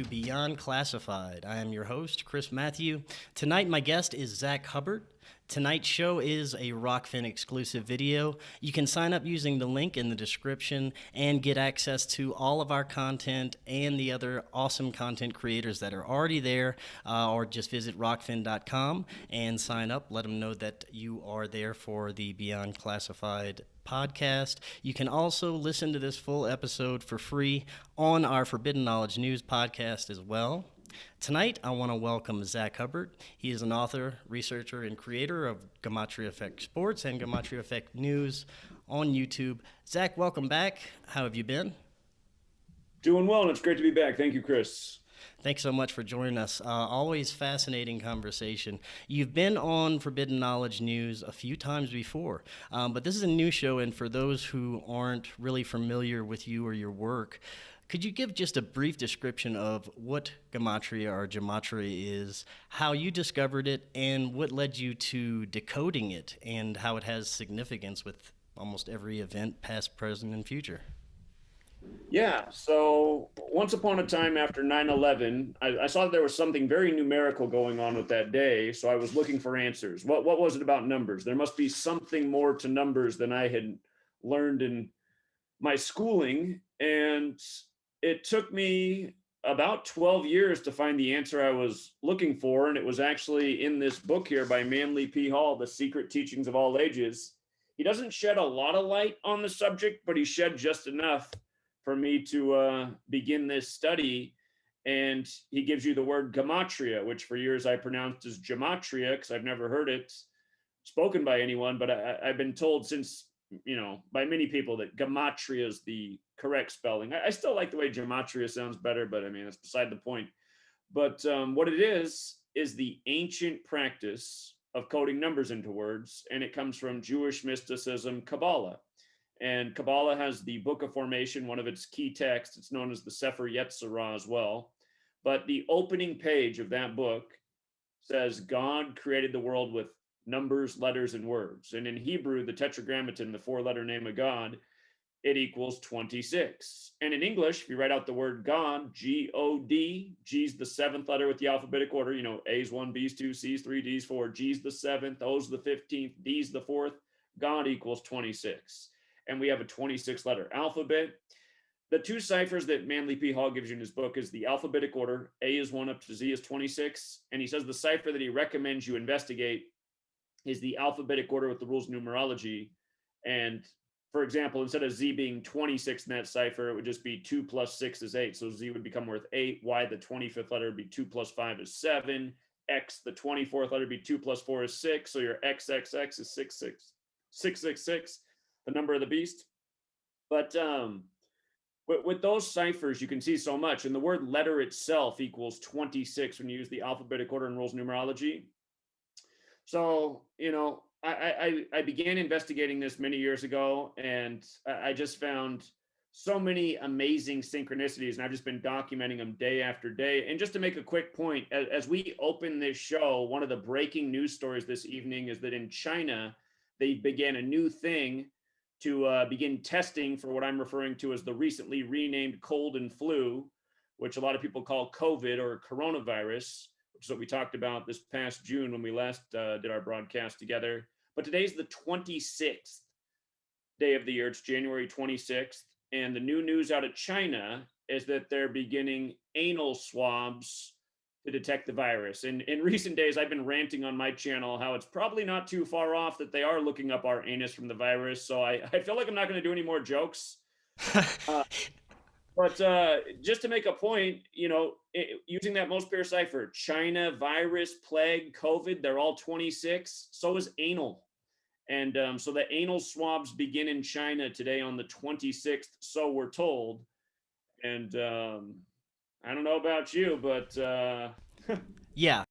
to Beyond Classified. I am your host, Chris Matthew. Tonight, my guest is Zach Hubbard. Tonight's show is a Rokfin exclusive video. You can sign up using the link in the description and get access to all of our content and the other awesome content creators that are already there, or just visit rokfin.com and sign up. Let them know that you are there for the Beyond Classified podcast. You can also listen to this full episode for free on our Forbidden Knowledge News podcast as well. Tonight, I want to welcome Zach Hubbard. He is an author, researcher, and creator of Gematria Effect Sports and gematriaeffect.news on YouTube. Zach, welcome back. How have you been? Doing well, and it's great to be back. Thank you, Chris. Thanks so much for joining us. Always fascinating conversation. You've been on Forbidden Knowledge News a few times before, but this is a new show, and for those who aren't really familiar with you or your work, could you give just a brief description of what Gematria or Gematria is, how you discovered it, and what led you to decoding it, and how it has significance with almost every event, past, present, and future? Yeah, so once upon a time after 9/11, I saw that there was something very numerical going on with that day, so I was looking for answers. What was it about numbers? There must be something more to numbers than I had learned in my schooling, and it took me about 12 years to find the answer I was looking for, and it was actually in this book here by Manly P. Hall, The Secret Teachings of All Ages. He doesn't shed a lot of light on the subject, but he shed just enough for me to begin this study. And he gives you the word gematria, which for years I pronounced as gematria because I've never heard it spoken by anyone, but I've been told since, by many people that gematria is the correct spelling. I still like the way gematria sounds better, but I mean, that's beside the point. But what it is the ancient practice of coding numbers into words, and it comes from Jewish mysticism, Kabbalah. And Kabbalah has the Book of Formation, one of its key texts. It's known as the Sefer Yetzirah as well. But the opening page of that book says God created the world with numbers, letters, and words. And in Hebrew, the tetragrammaton, the four-letter name of God, it equals 26. And in English, if you write out the word God, G-O-D, G's the seventh letter with the alphabetic order, A's 1, B's 2, C's 3, D's 4, G's the seventh, O's the 15th, D's the fourth, God equals 26. And we have a 26-letter alphabet. The two ciphers that Manly P. Hall gives you in his book is the alphabetic order. A is 1 up to Z is 26. And he says the cipher that he recommends you investigate is the alphabetic order with the rules of numerology. And for example, instead of Z being 26 in that cipher, it would just be 2 plus 6 is 8. So Z would become worth 8. Y, the 25th letter, would be 2 plus 5 is 7. X, the 24th letter, would be 2 plus 4 is 6. So your XXX is 666, the number of the beast. But with those ciphers, you can see so much. And the word letter itself equals 26 when you use the alphabetic order and rules of numerology. So, I began investigating this many years ago, and I just found so many amazing synchronicities, and I've just been documenting them day after day. And just to make a quick point, as we open this show, one of the breaking news stories this evening is that in China, they began a new thing to begin testing for what I'm referring to as the recently renamed cold and flu, which a lot of people call COVID or coronavirus, which is what we talked about this past June when we last did our broadcast together. But today's the 26th day of the year. It's January 26th. And the new news out of China is that they're beginning anal swabs to detect the virus. And in recent days, I've been ranting on my channel how it's probably not too far off that they are looking up our anus from the virus. So I feel like I'm not going to do any more jokes. But just to make a point, using that most pure cipher, China, virus, plague, COVID, they're all 26. So is anal. And so the anal swabs begin in China today on the 26th, so we're told. And I don't know about you, but Yeah,